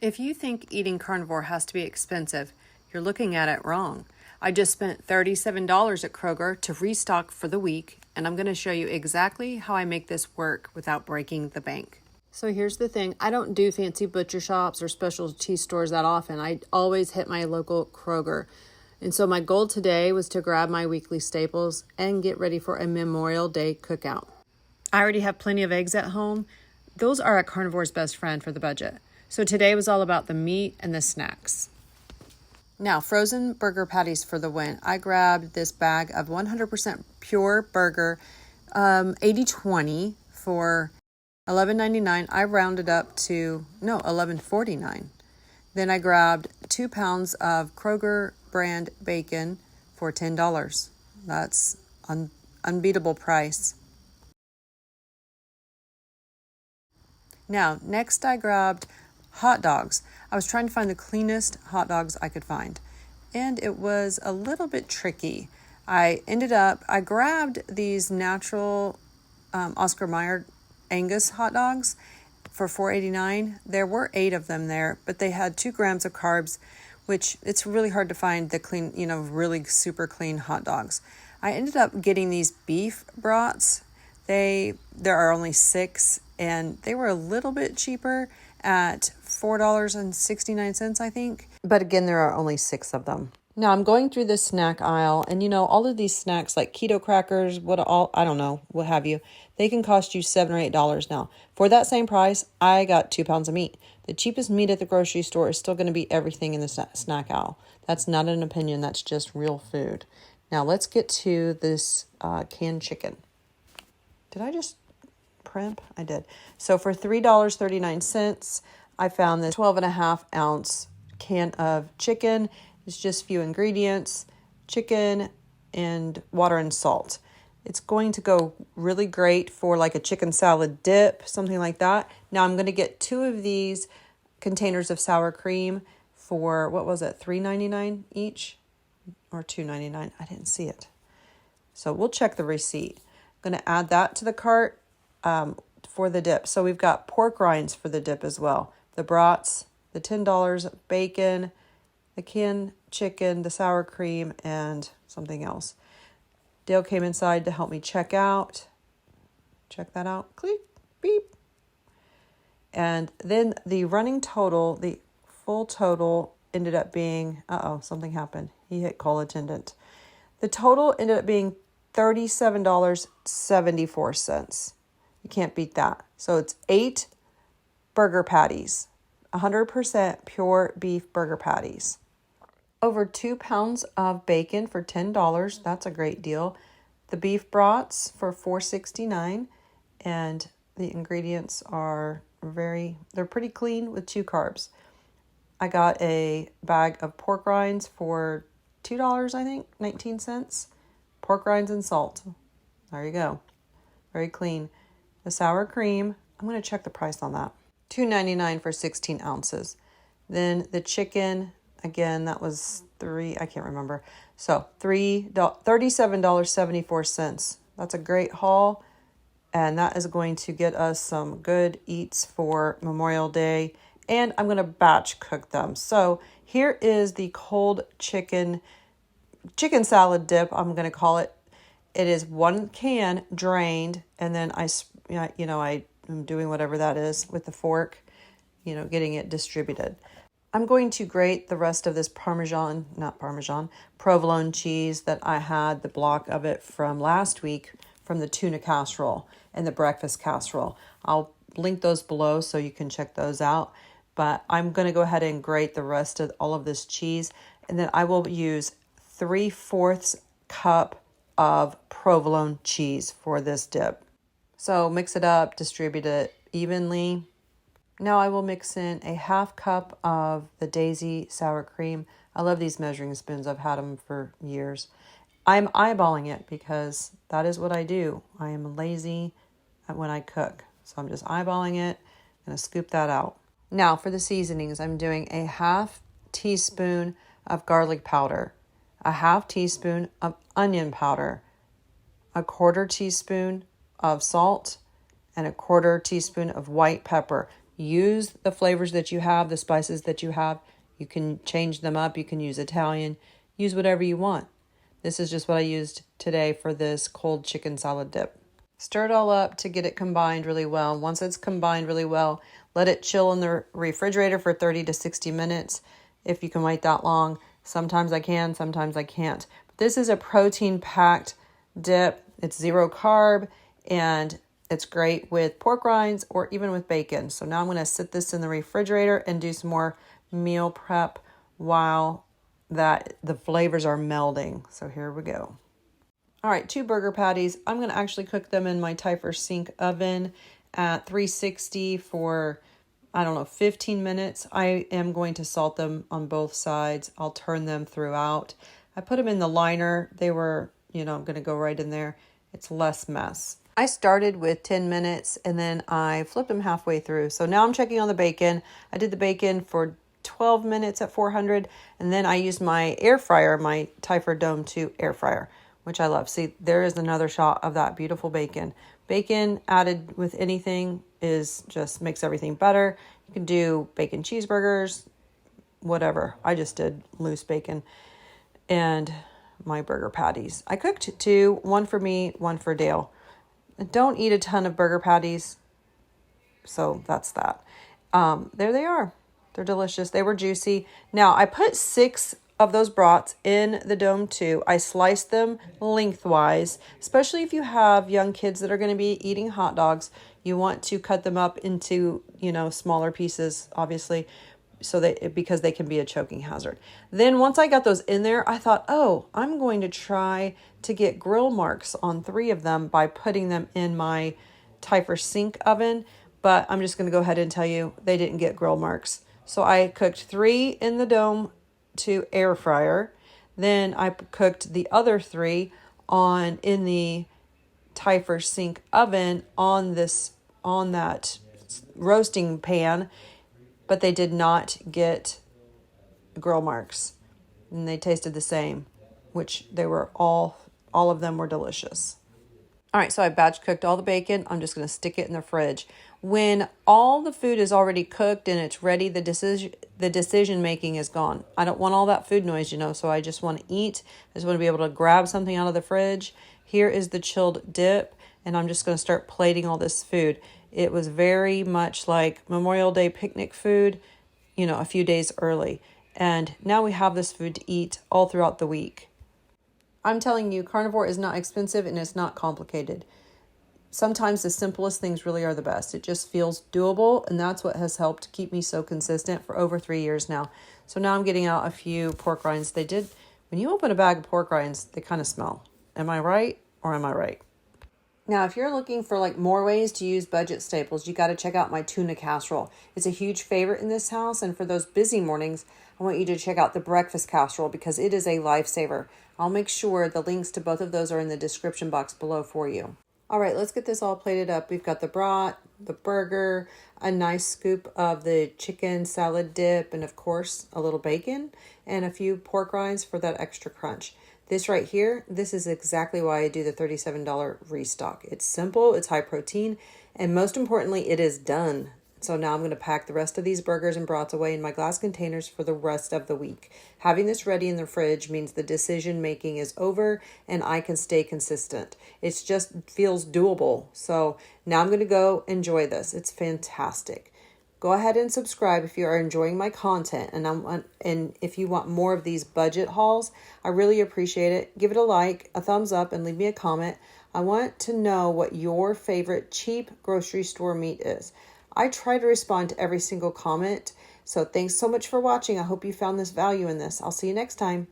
If you think eating carnivore has to be expensive, you're looking at it wrong. I just spent $37 at Kroger to restock for the week, and I'm going to show you exactly how I make this work without breaking the bank. So here's the thing. I don't do fancy butcher shops or specialty stores that often. I always hit my local Kroger. And so my goal today was to grab my weekly staples and get ready for a Memorial Day cookout. I already have plenty of eggs at home. Those are a carnivore's best friend for the budget. So today was all about the meat and the snacks. Now, frozen burger patties for the win. I grabbed this bag of 100% pure burger, 80/20 for $11.99. I rounded up to, $11.49. Then I grabbed 2 pounds of Kroger brand bacon for $10. That's unbeatable price. Now, next I grabbed hot dogs. I was trying to find the cleanest hot dogs I could find, and it was a little bit tricky. I grabbed these natural Oscar Mayer Angus hot dogs for $4.89. There were 8 of them there, but they had 2 grams of carbs, which it's really hard to find the clean, really super clean hot dogs. I ended up getting these beef brats. There are only 6, and they were a little bit cheaper at $4.69, I think. But again, there are only 6 of them. Now I'm going through the snack aisle, and all of these snacks like keto crackers, what have you, they can cost you $7 or $8 now. For that same price, I got 2 pounds of meat. The cheapest meat at the grocery store is still going to be everything in the snack aisle. That's not an opinion, that's just real food. Now let's get to this canned chicken. Did I just primp? I did. So for $3.39, I found this 12.5 ounce can of chicken. It's just few ingredients, chicken and water and salt. It's going to go really great for like a chicken salad dip, something like that. Now I'm going to get 2 of these containers of sour cream for, $3.99 each or $2.99? I didn't see it. So we'll check the receipt. I'm going to add that to the cart for the dip. So we've got pork rinds for the dip as well. The brats, the $10 bacon, the canned chicken, the sour cream, and something else. Dale came inside to help me check that out. Click, beep. And then the running total, the full total ended up being, something happened. He hit call attendant. The total ended up being $37.74. You can't beat that. So it's 8 burger patties, 100% pure beef burger patties. Over 2 pounds of bacon for $10. That's a great deal. The beef brats for $4.69, and the ingredients are they're pretty clean with 2 carbs. I got a bag of pork rinds for $2, I think, 19 cents. Pork rinds and salt. There you go. Very clean. The sour cream, I'm going to check the price on that. $2.99 for 16 ounces. Then the chicken, again, that was I can't remember. So $37.74. That's a great haul. And that is going to get us some good eats for Memorial Day. And I'm going to batch cook them. So here is the cold chicken salad dip, I'm going to call it. It is 1 can drained. And then I am doing whatever that is with the fork, getting it distributed. I'm going to grate the rest of this provolone cheese that I had, the block of it from last week from the tuna casserole and the breakfast casserole. I'll link those below so you can check those out. But I'm going to go ahead and grate the rest of all of this cheese. And then I will use 3/4 cup of provolone cheese for this dip. So mix it up, distribute it evenly. Now I will mix in a 1/2 cup of the Daisy sour cream. I love these measuring spoons. I've had them for years. I'm eyeballing it because that is what I do. I am lazy when I cook. So I'm just eyeballing it. I'm going to scoop that out. Now for the seasonings, I'm doing a 1/2 teaspoon of garlic powder, a 1/2 teaspoon of onion powder, a 1/4 teaspoon of salt, and a 1/4 teaspoon of white pepper. use the flavors that you have, the spices that you have. You can change them up. You can use Italian, use whatever you want. This is just what I used today for this cold chicken salad dip. Stir it all up to get it combined really well. Once it's combined really well, let it chill in the refrigerator for 30 to 60 minutes. If you can wait that long. Sometimes I can, sometimes I can't. But this is a protein-packed dip. It's 0 carb, and it's great with pork rinds or even with bacon. So now I'm going to sit this in the refrigerator and do some more meal prep while the flavors are melding. So here we go. All right, 2 burger patties. I'm going to actually cook them in my Typhus sink oven at 360 for, 15 minutes. I am going to salt them on both sides. I'll turn them throughout. I put them in the liner. They were, going to go right in there. It's less mess. I started with 10 minutes and then I flipped them halfway through. So now I'm checking on the bacon. I did the bacon for 12 minutes at 400, and then I used my air fryer, my Typhus Dome 2 air fryer, which I love. See, there is another shot of that beautiful bacon. Bacon added with anything just makes everything better. You can do bacon cheeseburgers, whatever. I just did loose bacon and my burger patties. I cooked 2, one for me, one for Dale. Don't eat a ton of burger patties, so that's that. There they are. They're delicious. They were juicy. Now, I put 6 of those brats in the Dome 2. I sliced them lengthwise, especially if you have young kids that are going to be eating hot dogs. You want to cut them up into, smaller pieces, obviously, because they can be a choking hazard. Then once I got those in there, I thought, I'm going to try to get grill marks on 3 of them by putting them in my Typhus sink oven. But I'm just going to go ahead and tell you, they didn't get grill marks. So I cooked 3 in the Dome 2 air fryer. Then I cooked the other 3 in the Typhus sink oven on that roasting pan, but they did not get grill marks, and they tasted the same, which they were all of them were delicious. All right, so I batch cooked all the bacon. I'm just going to stick it in the fridge. When all the food is already cooked and it's ready, the decision making is gone. I don't want all that food noise, so I just want to eat. I just want to be able to grab something out of the fridge. Here is the chilled dip, and I'm just going to start plating all this food. It was very much like Memorial Day picnic food, a few days early. And now we have this food to eat all throughout the week. I'm telling you, carnivore is not expensive and it's not complicated. Sometimes the simplest things really are the best. It just feels doable, and that's what has helped keep me so consistent for over 3 years now. So now I'm getting out a few pork rinds. When you open a bag of pork rinds, they kind of smell. Am I right or am I right? Now, if you're looking for more ways to use budget staples, you got to check out my tuna casserole. It's a huge favorite in this house, and for those busy mornings, I want you to check out the breakfast casserole because it is a lifesaver. I'll make sure the links to both of those are in the description box below for you. All right, let's get this all plated up. We've got the brat, the burger, a nice scoop of the chicken salad dip, and of course, a little bacon, and a few pork rinds for that extra crunch. This right here, this is exactly why I do the $37 Restock. It's simple, it's high protein, and most importantly, it is done. So now I'm going to pack the rest of these burgers and brats away in my glass containers for the rest of the week. Having this ready in the fridge means the decision making is over and I can stay consistent. It just feels doable. So now I'm going to go enjoy this. It's fantastic. Go ahead and subscribe if you are enjoying my content, and if you want more of these budget hauls, I really appreciate it. Give it a like, a thumbs up, and leave me a comment. I want to know what your favorite cheap grocery store meat is. I try to respond to every single comment. So thanks so much for watching. I hope you found this value in this. I'll see you next time.